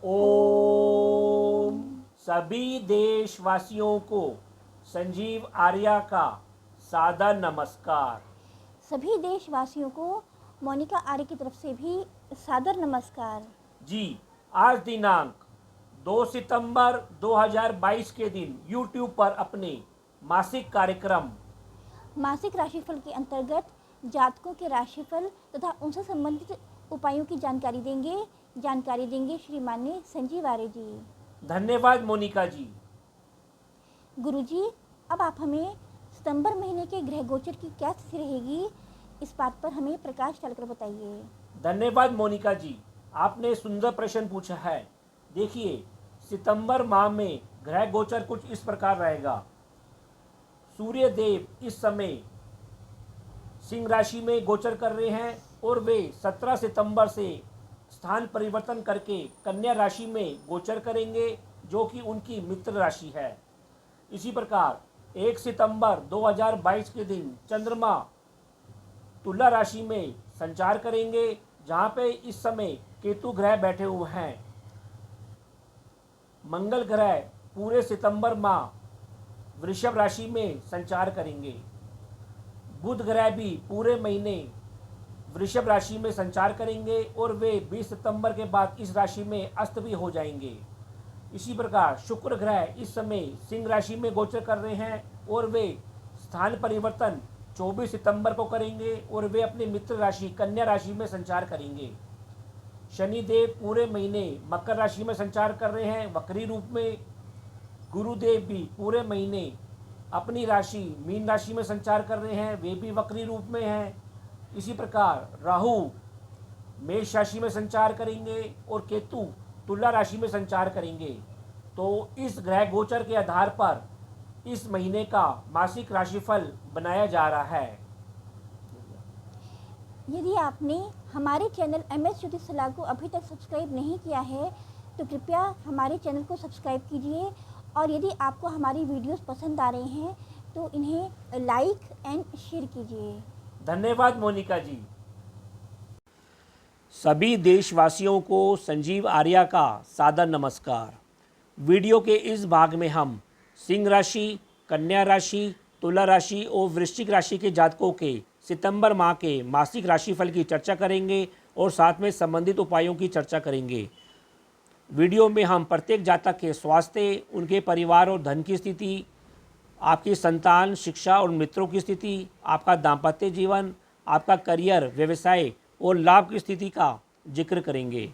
ओम सभी देशवासियों को संजीव आर्या का सादर नमस्कार। सभी देशवासियों को मोनिका आर्य की तरफ से भी सादर नमस्कार। जी, आज दिनांक 2 सितंबर 2022 के दिन YouTube पर अपने मासिक कार्यक्रम मासिक राशिफल के अंतर्गत जातकों के राशिफल तथा उनसे संबंधित उपायों की जानकारी देंगे श्री माननीय संजीव आर्य जी। धन्यवाद मोनिका जी। गुरुजी, अब आप हमें सितंबर महीने के ग्रह गोचर की क्या स्थिति रहेगी, इस बात पर हमें प्रकाश डालकर बताइए। धन्यवाद मोनिका जी, आपने सुंदर प्रश्न पूछा है। देखिए, सितंबर माह में ग्रह गोचर कुछ इस प्रकार रहेगा। सूर्य देव इस समय सिंह राशि में गोचर कर रहे हैं और वे 17 सितंबर से स्थान परिवर्तन करके कन्या राशि में गोचर करेंगे, जो कि उनकी मित्र राशि है। इसी प्रकार 1 सितंबर 2022 के दिन चंद्रमा तुला राशि में संचार करेंगे, जहां पे इस समय केतु ग्रह बैठे हुए हैं। मंगल ग्रह पूरे सितंबर माह वृषभ राशि में संचार करेंगे। बुध ग्रह भी पूरे महीने वृषभ राशि में संचार करेंगे और वे 20 सितंबर के बाद इस राशि में अस्त भी हो जाएंगे। इसी प्रकार शुक्र ग्रह इस समय सिंह राशि में गोचर कर रहे हैं और वे स्थान परिवर्तन 24 सितंबर को करेंगे और वे अपनी मित्र राशि कन्या राशि में संचार करेंगे। शनिदेव पूरे महीने मकर राशि में संचार कर रहे हैं वक्री रूप में। गुरुदेव भी पूरे महीने अपनी राशि मीन राशि में संचार कर रहे हैं, वे भी वक्री रूप में हैं। इसी प्रकार राहु मेष राशि में संचार करेंगे और केतु तुला राशि में संचार करेंगे। तो इस ग्रह गोचर के आधार पर इस महीने का मासिक राशिफल बनाया जा रहा है। यदि आपने हमारे चैनल MS ज्योतिष सलाह को अभी तक सब्सक्राइब नहीं किया है तो कृपया हमारे चैनल को सब्सक्राइब कीजिए, और यदि आपको हमारी वीडियोस पसंद आ रही हैं तो इन्हें लाइक एंड शेयर कीजिए। धन्यवाद मोनिका जी। सभी देशवासियों को संजीव आर्या का सादर नमस्कार। वीडियो के इस भाग में हम सिंह राशि, कन्या राशि, तुला राशि और वृश्चिक राशि के जातकों के सितंबर माह के मासिक राशिफल की चर्चा करेंगे और साथ में संबंधित उपायों की चर्चा करेंगे। वीडियो में हम प्रत्येक जातक के स्वास्थ्य, उनके परिवार और धन की स्थिति, आपकी संतान, शिक्षा और मित्रों की स्थिति, आपका दाम्पत्य जीवन, आपका करियर, व्यवसाय और लाभ की स्थिति का जिक्र करेंगे।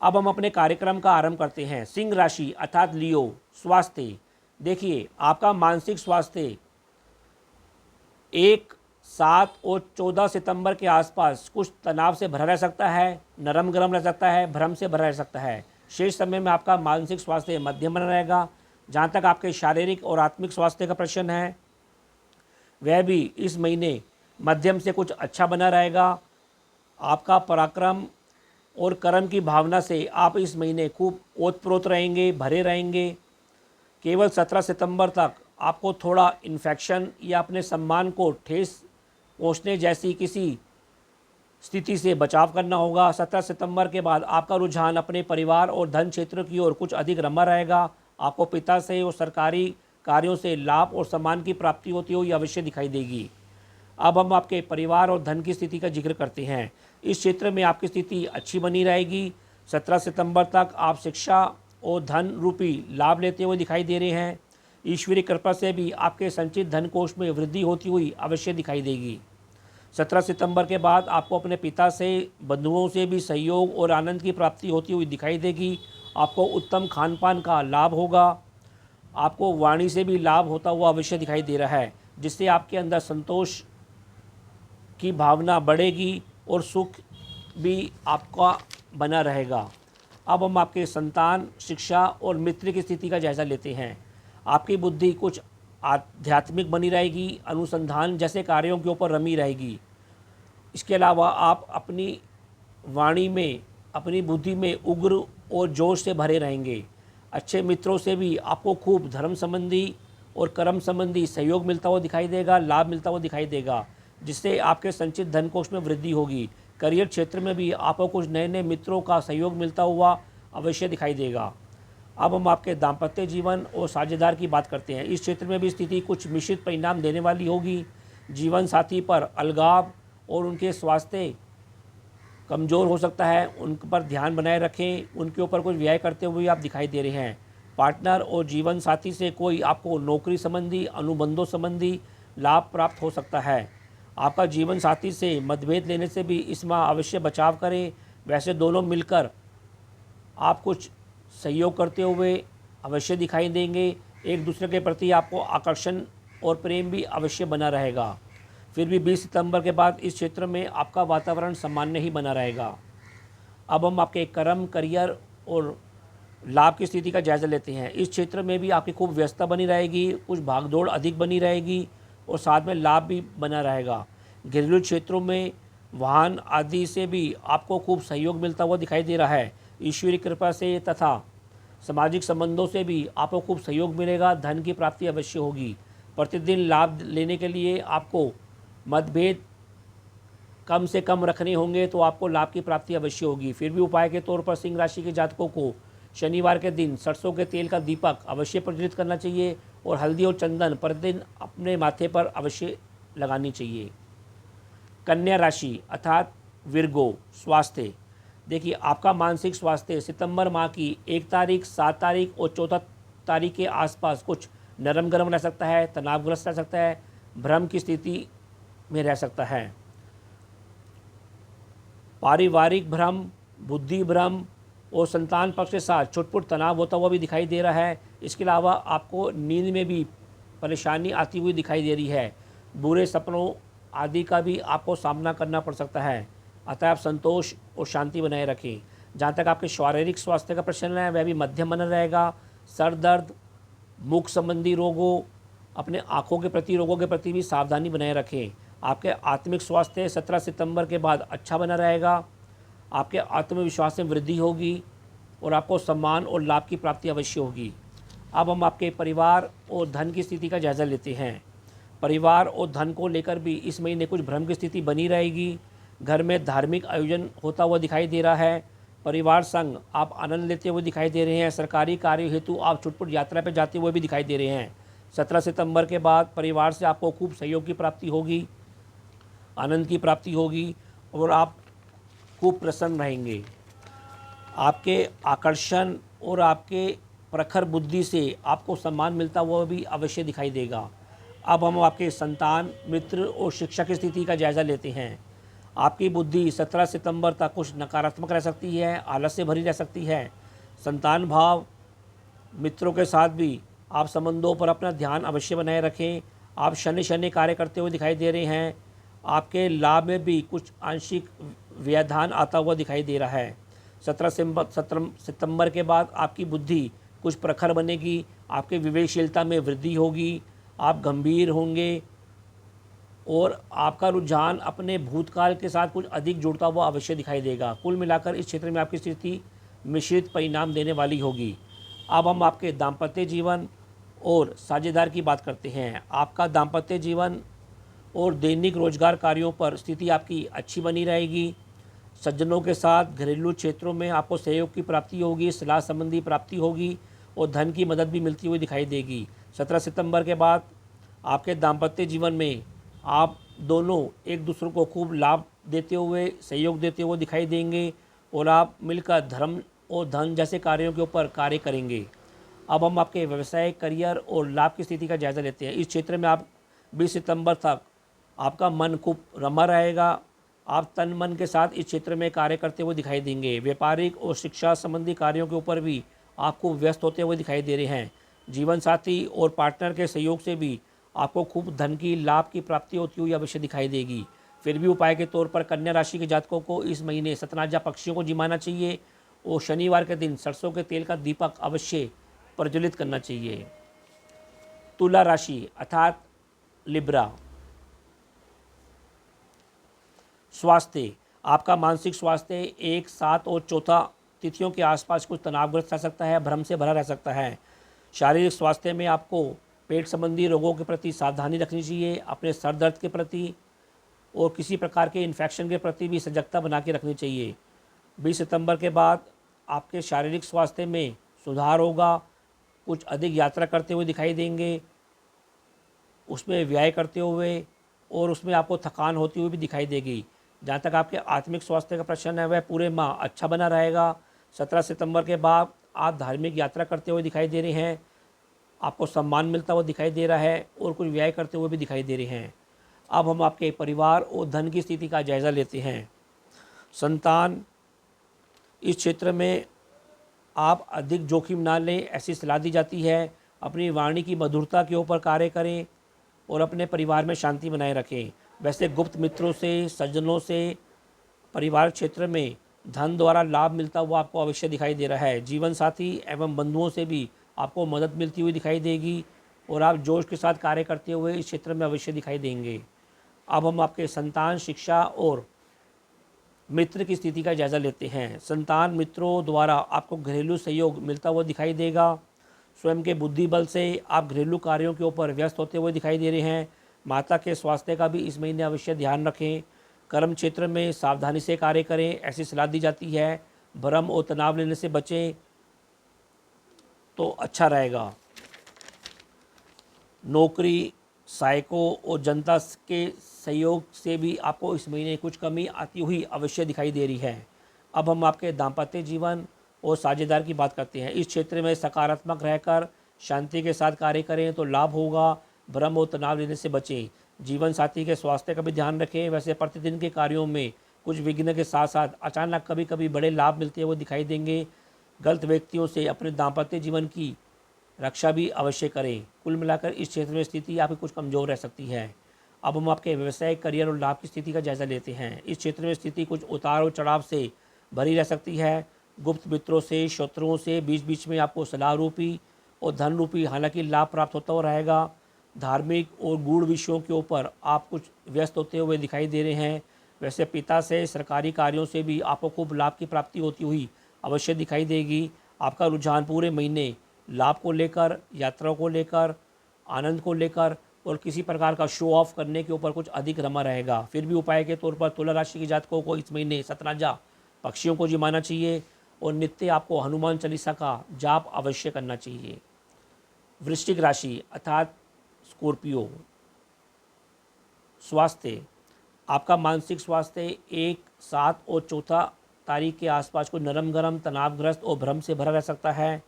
अब हम अपने कार्यक्रम का आरंभ करते हैं। सिंह राशि अर्थात लियो, स्वास्थ्य। देखिए, आपका मानसिक स्वास्थ्य 1, 7 और 14 सितंबर के आसपास कुछ तनाव से भरा रह सकता है, नरम गरम रह सकता है, भ्रम से भरा रह सकता है। शेष समय में आपका मानसिक स्वास्थ्य मध्यम बना रहेगा। जहाँ तक आपके शारीरिक और आत्मिक स्वास्थ्य का प्रश्न है, वह भी इस महीने मध्यम से कुछ अच्छा बना रहेगा। आपका पराक्रम और कर्म की भावना से आप इस महीने खूब ओतप्रोत रहेंगे, भरे रहेंगे। केवल 17 सितंबर तक आपको थोड़ा इन्फेक्शन या अपने सम्मान को ठेस पहुँचने जैसी किसी स्थिति से बचाव करना होगा। 17 सितंबर के बाद आपका रुझान अपने परिवार और धन क्षेत्र की ओर कुछ अधिक रमा रहेगा। आपको पिता से और सरकारी कार्यों से लाभ और सम्मान की प्राप्ति होती हुई अवश्य दिखाई देगी। अब हम आपके परिवार और धन की स्थिति का जिक्र करते हैं। इस क्षेत्र में आपकी स्थिति अच्छी बनी रहेगी। 17 सितंबर तक आप शिक्षा और धन रूपी लाभ लेते हुए दिखाई दे रहे हैं। ईश्वरीय कृपा से भी आपके संचित धन कोष में वृद्धि होती हुई अवश्य दिखाई देगी। 17 सितंबर के बाद आपको अपने पिता से, बंधुओं से भी सहयोग और आनंद की प्राप्ति होती हुई दिखाई देगी। आपको उत्तम खान पान का लाभ होगा। आपको वाणी से भी लाभ होता हुआ अवश्य दिखाई दे रहा है, जिससे आपके अंदर संतोष की भावना बढ़ेगी और सुख भी आपका बना रहेगा। अब हम आपके संतान, शिक्षा और मित्र की स्थिति का जायज़ा लेते हैं। आपकी बुद्धि कुछ आध्यात्मिक बनी रहेगी, अनुसंधान जैसे कार्यों के ऊपर रमी रहेगी। इसके अलावा आप अपनी वाणी में, अपनी बुद्धि में उग्र और जोश से भरे रहेंगे। अच्छे मित्रों से भी आपको खूब धर्म संबंधी और कर्म संबंधी सहयोग मिलता हुआ दिखाई देगा, लाभ मिलता हुआ दिखाई देगा, जिससे आपके संचित धन कोष में वृद्धि होगी। करियर क्षेत्र में भी आपको कुछ नए नए मित्रों का सहयोग मिलता हुआ अवश्य दिखाई देगा। अब हम आपके दाम्पत्य जीवन और साझेदार की बात करते हैं। इस क्षेत्र में भी स्थिति कुछ मिश्रित परिणाम देने वाली होगी। जीवन साथी पर अलगाव और उनके स्वास्थ्य कमज़ोर हो सकता है, उन पर ध्यान बनाए रखें। उनके ऊपर कुछ व्यय करते हुए आप दिखाई दे रहे हैं। पार्टनर और जीवन साथी से कोई आपको नौकरी संबंधी, अनुबंधों संबंधी लाभ प्राप्त हो सकता है। आपका जीवन साथी से मतभेद लेने से भी इसमें अवश्य बचाव करें। वैसे दोनों मिलकर आप कुछ सहयोग करते हुए अवश्य दिखाई देंगे। एक दूसरे के प्रति आपको आकर्षण और प्रेम भी अवश्य बना रहेगा। फिर भी 20 सितंबर के बाद इस क्षेत्र में आपका वातावरण सामान्य ही बना रहेगा। अब हम आपके कर्म, करियर और लाभ की स्थिति का जायज़ा लेते हैं। इस क्षेत्र में भी आपकी खूब व्यस्तता बनी रहेगी, कुछ भागदौड़ अधिक बनी रहेगी और साथ में लाभ भी बना रहेगा। घरेलू क्षेत्रों में वाहन आदि से भी आपको खूब सहयोग मिलता हुआ दिखाई दे रहा है। ईश्वरीय कृपा से तथा सामाजिक संबंधों से भी आपको खूब सहयोग मिलेगा। धन की प्राप्ति अवश्य होगी। प्रतिदिन लाभ लेने के लिए आपको मतभेद कम से कम रखने होंगे तो आपको लाभ की प्राप्ति अवश्य होगी। फिर भी उपाय के तौर पर सिंह राशि के जातकों को शनिवार के दिन सरसों के तेल का दीपक अवश्य प्रज्वलित करना चाहिए और हल्दी और चंदन प्रतिदिन अपने माथे पर अवश्य लगानी चाहिए। कन्या राशि अर्थात विर्गो, स्वास्थ्य। देखिए, आपका मानसिक स्वास्थ्य सितंबर माह की 1 तारीख, 7 तारीख और 14 तारीख के आसपास कुछ नरम गरम रह सकता है, तनावग्रस्त रह सकता है, भ्रम की स्थिति में रह सकता है। पारिवारिक भ्रम, बुद्धि भ्रम और संतान पक्ष के साथ छुटपुट तनाव होता हुआ भी दिखाई दे रहा है। इसके अलावा आपको नींद में भी परेशानी आती हुई दिखाई दे रही है। बुरे सपनों आदि का भी आपको सामना करना पड़ सकता है। अतः आप संतोष और शांति बनाए रखें। जहाँ तक आपके शारीरिक स्वास्थ्य का प्रश्न है वह भी मध्यम बना रहेगा। सर दर्द, मुख संबंधी रोगों, अपने आँखों के प्रति रोगों के प्रति भी सावधानी बनाए रखें। आपके आत्मिक स्वास्थ्य 17 सितंबर के बाद अच्छा बना रहेगा। आपके आत्मविश्वास में वृद्धि होगी और आपको सम्मान और लाभ की प्राप्ति अवश्य होगी। अब हम आपके परिवार और धन की स्थिति का जायज़ा लेते हैं। परिवार और धन को लेकर भी इस महीने कुछ भ्रम की स्थिति बनी रहेगी। घर में धार्मिक आयोजन होता हुआ दिखाई दे रहा है। परिवार संग आप आनंद लेते हुए दिखाई दे रहे हैं। सरकारी कार्य हेतु आप छुटपुट यात्रा पर जाते हुए भी दिखाई दे रहे हैं। 17 सितंबर के बाद परिवार से आपको खूब सहयोग की प्राप्ति होगी, आनंद की प्राप्ति होगी और आप खूब प्रसन्न रहेंगे। आपके आकर्षण और आपके प्रखर बुद्धि से आपको सम्मान मिलता हुआ भी अवश्य दिखाई देगा। अब हम आपके संतान, मित्र और शिक्षा की स्थिति का जायज़ा लेते हैं। आपकी बुद्धि 17 सितंबर तक कुछ नकारात्मक रह सकती है, आलस से भरी रह सकती है। संतान भाव, मित्रों के साथ भी आप संबंधों पर अपना ध्यान अवश्य बनाए रखें। आप शनि कार्य करते हुए दिखाई दे रहे हैं। आपके लाभ में भी कुछ आंशिक व्यवधान आता हुआ दिखाई दे रहा है। 17 सितंबर के बाद आपकी बुद्धि कुछ प्रखर बनेगी। आपके विवेकशीलता में वृद्धि होगी। आप गंभीर होंगे और आपका रुझान अपने भूतकाल के साथ कुछ अधिक जुड़ता हुआ अवश्य दिखाई देगा। कुल मिलाकर इस क्षेत्र में आपकी स्थिति मिश्रित परिणाम देने वाली होगी। अब हम आपके दाम्पत्य जीवन और साझेदार की बात करते हैं। आपका दाम्पत्य जीवन और दैनिक रोजगार कार्यों पर स्थिति आपकी अच्छी बनी रहेगी। सज्जनों के साथ घरेलू क्षेत्रों में आपको सहयोग की प्राप्ति होगी, सलाह संबंधी प्राप्ति होगी और धन की मदद भी मिलती हुई दिखाई देगी। 17 सितंबर के बाद आपके दाम्पत्य जीवन में आप दोनों एक दूसरे को खूब लाभ देते हुए, सहयोग देते हुए दिखाई देंगे और आप मिलकर धर्म और धन जैसे कार्यों के ऊपर कार्य करेंगे। अब हम आपके व्यवसाय, करियर और लाभ की स्थिति का जायज़ा लेते हैं। इस क्षेत्र में आप 20 सितंबर तक आपका मन खूब रमा रहेगा। आप तन मन के साथ इस क्षेत्र में कार्य करते हुए दिखाई देंगे। व्यापारिक और शिक्षा संबंधी कार्यों के ऊपर भी आपको व्यस्त होते हुए दिखाई दे रहे हैं। जीवन साथी और पार्टनर के सहयोग से भी आपको खूब धन की लाभ की प्राप्ति होती हुई अवश्य दिखाई देगी। फिर भी उपाय के तौर पर कन्या राशि के जातकों को इस महीने सतनाजा पक्षियों को जिमाना चाहिए और शनिवार के दिन सरसों के तेल का दीपक अवश्य प्रज्वलित करना चाहिए। तुला राशि अर्थात लिब्रा, स्वास्थ्य। आपका मानसिक स्वास्थ्य 1, 7 और 14 तिथियों के आसपास कुछ तनावग्रस्त रह सकता है, भ्रम से भरा रह सकता है। शारीरिक स्वास्थ्य में आपको पेट संबंधी रोगों के प्रति सावधानी रखनी चाहिए। अपने सर दर्द के प्रति और किसी प्रकार के इन्फेक्शन के प्रति भी सजगता बना के रखनी चाहिए। 20 सितंबर के बाद आपके शारीरिक स्वास्थ्य में सुधार होगा, कुछ अधिक यात्रा करते हुए दिखाई देंगे, उसमें व्यय करते हुए, और उसमें आपको थकान होती हुई भी दिखाई देगी। जहाँ तक आपके आत्मिक स्वास्थ्य का प्रश्न है वह पूरे माह अच्छा बना रहेगा। 17 सितंबर के बाद आप धार्मिक यात्रा करते हुए दिखाई दे रहे हैं, आपको सम्मान मिलता हुआ दिखाई दे रहा है और कुछ व्यय करते हुए भी दिखाई दे रहे हैं। अब हम आपके परिवार और धन की स्थिति का जायज़ा लेते हैं। संतान, इस क्षेत्र में आप अधिक जोखिम ना लें, ऐसी सलाह दी जाती है। अपनी वाणी की मधुरता के ऊपर कार्य करें और अपने परिवार में शांति बनाए रखें। वैसे गुप्त मित्रों से, सज्जनों से, परिवार क्षेत्र में धन द्वारा लाभ मिलता हुआ आपको अवश्य दिखाई दे रहा है। जीवन साथी एवं बंधुओं से भी आपको मदद मिलती हुई दिखाई देगी और आप जोश के साथ कार्य करते हुए इस क्षेत्र में अवश्य दिखाई देंगे। अब हम आपके संतान, शिक्षा और मित्र की स्थिति का जायज़ा लेते हैं। संतान मित्रों द्वारा आपको घरेलू सहयोग मिलता हुआ दिखाई देगा। स्वयं के बुद्धि बल से आप घरेलू कार्यों के ऊपर व्यस्त होते हुए दिखाई दे रहे हैं। माता के स्वास्थ्य का भी इस महीने अवश्य ध्यान रखें। कर्म क्षेत्र में सावधानी से कार्य करें, ऐसी सलाह दी जाती है। भ्रम और तनाव लेने से बचें तो अच्छा रहेगा। नौकरी, सहायकों और जनता के सहयोग से भी आपको इस महीने कुछ कमी आती हुई अवश्य दिखाई दे रही है। अब हम आपके दाम्पत्य जीवन और साझेदार की बात करते हैं। इस क्षेत्र में सकारात्मक रहकर शांति के साथ कार्य करें तो लाभ होगा। भ्रम और तनाव लेने से बचें। जीवन साथी के स्वास्थ्य का भी ध्यान रखें। वैसे प्रतिदिन के कार्यों में कुछ विघ्न के साथ साथ अचानक कभी कभी बड़े लाभ मिलते हुए दिखाई देंगे। गलत व्यक्तियों से अपने दाम्पत्य जीवन की रक्षा भी अवश्य करें। कुल मिलाकर इस क्षेत्र में स्थिति आपकी कुछ कमज़ोर रह सकती है। अब हम आपके व्यवसाय, करियर और लाभ की स्थिति का जायज़ा लेते हैं। इस क्षेत्र में स्थिति कुछ उतार और चढ़ाव से भरी रह सकती है। गुप्त मित्रों से, शत्रुओं से बीच बीच में आपको सलाह रूपी और धन रूपी हालांकि लाभ प्राप्त होता हुआ रहेगा। धार्मिक और गूढ़ विषयों के ऊपर आप कुछ व्यस्त होते हुए दिखाई दे रहे हैं। वैसे पिता से, सरकारी कार्यों से भी आपको खूब लाभ की प्राप्ति होती हुई अवश्य दिखाई देगी। आपका रुझान पूरे महीने लाभ को लेकर, यात्राओं को लेकर, आनंद को लेकर और किसी प्रकार का शो ऑफ करने के ऊपर कुछ अधिक रमा रहेगा। फिर भी उपाय के तौर पर तुला राशि के जातकों को इस महीने सतराजा पक्षियों को जिमाना चाहिए और नित्य आपको हनुमान चालीसा का जाप अवश्य करना चाहिए। वृश्चिक राशि अर्थात स्कॉर्पियो, स्वास्थ्य, आपका मानसिक स्वास्थ्य 1, 7 और 4 तारीख के आसपास को नरम गरम, तनावग्रस्त और भ्रम से भरा रह सकता है।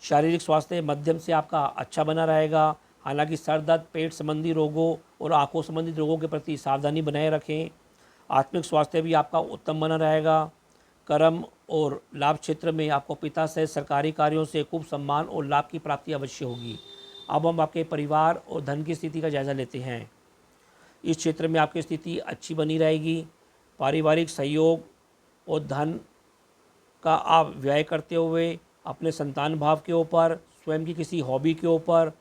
शारीरिक स्वास्थ्य मध्यम से आपका अच्छा बना रहेगा। हालांकि सर दर्द, पेट संबंधी रोगों और आंखों संबंधित रोगों के प्रति सावधानी बनाए रखें। आत्मिक स्वास्थ्य भी आपका उत्तम बना रहेगा। कर्म और लाभ क्षेत्र में आपको पिता से, सरकारी कार्यों से खूब सम्मान और लाभ की प्राप्ति अवश्य होगी। अब हम आपके परिवार और धन की स्थिति का जायज़ा लेते हैं। इस क्षेत्र में आपकी स्थिति अच्छी बनी रहेगी। पारिवारिक सहयोग और धन का आप व्यय करते हुए अपने संतान भाव के ऊपर, स्वयं की किसी हॉबी के ऊपर,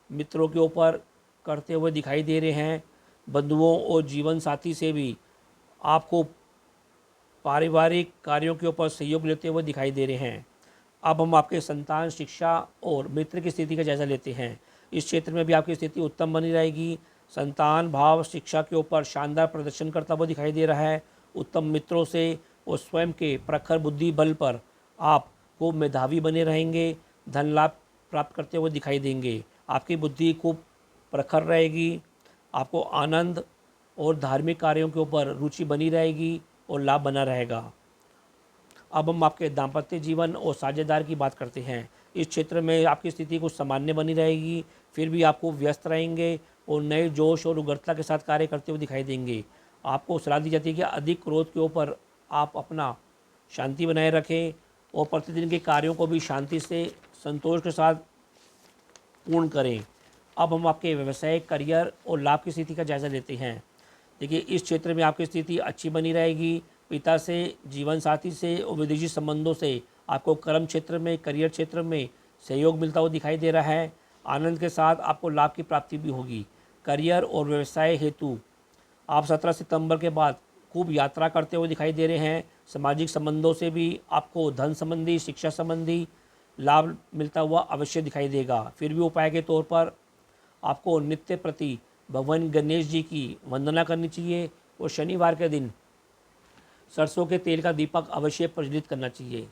मित्रों के ऊपर करते हुए दिखाई दे रहे हैं। बंधुओं और जीवन साथी से भी आपको पारिवारिक कार्यों के ऊपर सहयोग लेते हुए दिखाई दे रहे हैं। अब हम आपके संतान, शिक्षा और मित्र की स्थिति का जायज़ा लेते हैं। इस क्षेत्र में भी आपकी स्थिति उत्तम बनी रहेगी। संतान भाव, शिक्षा के ऊपर शानदार प्रदर्शन करता हुआ दिखाई दे रहा है। उत्तम मित्रों से और स्वयं के प्रखर बुद्धि बल पर आप खूब मेधावी बने रहेंगे। धन लाभ प्राप्त करते हुए दिखाई देंगे। आपकी बुद्धि खूब प्रखर रहेगी। आपको आनंद और धार्मिक कार्यों के ऊपर रुचि बनी रहेगी और लाभ बना रहेगा। अब हम आपके दाम्पत्य जीवन और साझेदार की बात करते हैं। इस क्षेत्र में आपकी स्थिति कुछ सामान्य बनी रहेगी, फिर भी आपको व्यस्त रहेंगे और नए जोश और उग्रता के साथ कार्य करते हुए दिखाई देंगे। आपको सलाह दी जाती है कि अधिक क्रोध के ऊपर आप अपना शांति बनाए रखें और प्रतिदिन के कार्यों को भी शांति से, संतोष के साथ पूर्ण करें। अब हम आपके व्यवसाय, करियर और लाभ की स्थिति का जायज़ा लेते हैं। देखिए, इस क्षेत्र में आपकी स्थिति अच्छी बनी रहेगी। पिता से, जीवन साथी से और विदेशी संबंधों से आपको कर्म क्षेत्र में, करियर क्षेत्र में सहयोग मिलता हुआ दिखाई दे रहा है। आनंद के साथ आपको लाभ की प्राप्ति भी होगी। करियर और व्यवसाय हेतु आप 17 सितंबर के बाद खूब यात्रा करते हुए दिखाई दे रहे हैं। सामाजिक संबंधों से भी आपको धन संबंधी, शिक्षा संबंधी लाभ मिलता हुआ अवश्य दिखाई देगा। फिर भी उपाय के तौर पर आपको नित्य प्रति भगवान गणेश जी की वंदना करनी चाहिए और शनिवार के दिन सरसों के तेल का दीपक अवश्य प्रज्वलित करना चाहिए।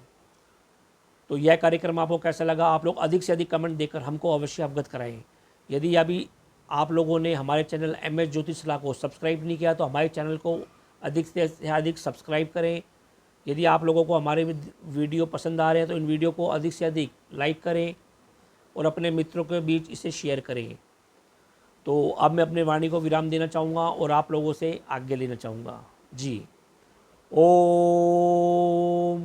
तो यह कार्यक्रम आपको कैसा लगा, आप लोग अधिक से अधिक कमेंट देकर हमको अवश्य अवगत कराएं। यदि अभी आप लोगों ने हमारे चैनल MS ज्योतिष सलाह को सब्सक्राइब नहीं किया तो हमारे चैनल को अधिक से अधिक सब्सक्राइब करें। यदि आप लोगों को हमारे वीडियो पसंद आ रहे हैं तो इन वीडियो को अधिक से अधिक लाइक करें और अपने मित्रों के बीच इसे शेयर करें। तो अब मैं अपने वाणी को विराम देना चाहूँगा और आप लोगों से आज्ञा लेना चाहूँगा। जी ओम।